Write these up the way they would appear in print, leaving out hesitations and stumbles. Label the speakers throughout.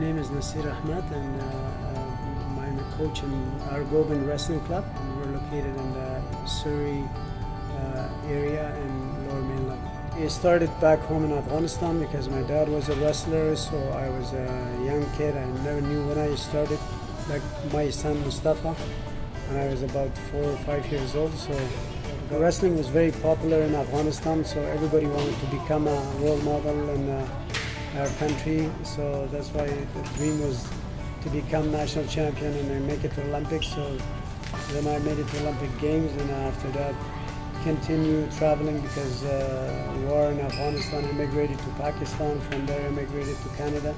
Speaker 1: name is Nasir Ahmad, and I'm a coach in our Greco-Roman Wrestling Club. And we're located in the Surrey area in Lower Mainland. I started back home in Afghanistan because my dad was a wrestler, so I was a young kid. I never knew when I started, like my son Mustafa, when I was about 4 or 5 years old. So the wrestling was very popular in Afghanistan, so everybody wanted to become a role model in our country. So that's why the dream was to become national champion and then make it to Olympics. So then I made it to Olympic Games, and after that continue traveling because war in Afghanistan. Immigrated to Pakistan. From there immigrated to Canada.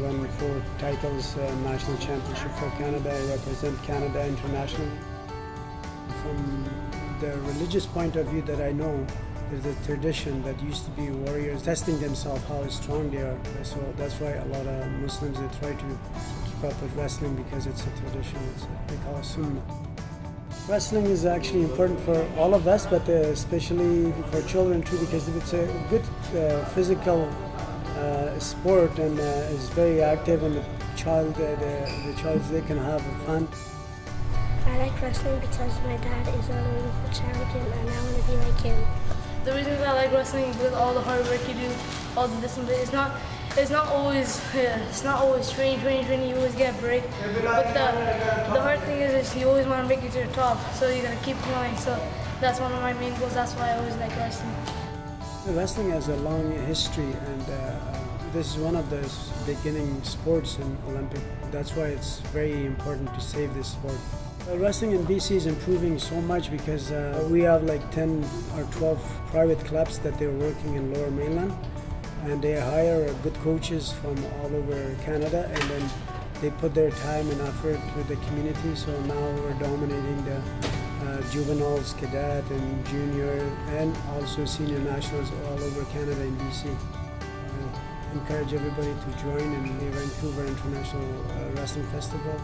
Speaker 1: Won 4 titles, national championship for Canada. I represent Canada internationally. From the religious point of view that I know, there's a tradition that used to be warriors testing themselves how strong they are. So that's why a lot of Muslims, they try to keep up with wrestling because it's a tradition. They call it sunnah. Wrestling is actually important for all of us, but especially for children too, because it's a good physical sport and is very active, and the child they can have fun.
Speaker 2: I like wrestling because my dad is an Olympian champion and I want to be like him.
Speaker 3: The reasons I like wrestling is because all the hard work you do, all the discipline. It's not always train. You always get a break. But the hard thing is you always want to make it to the top, so you gotta keep going. So that's one of my main goals. That's why I always like wrestling.
Speaker 1: Wrestling has a long history, and this is one of the beginning sports in Olympic. That's why it's very important to save this sport. Wrestling in BC is improving so much because we have like 10 or 12 private clubs that they're working in Lower Mainland, and they hire good coaches from all over Canada, and then they put their time and effort with the community. So now we're dominating the juveniles, cadet, and junior, and also senior nationals all over Canada and BC. I encourage everybody to join in the Vancouver International Wrestling Festival.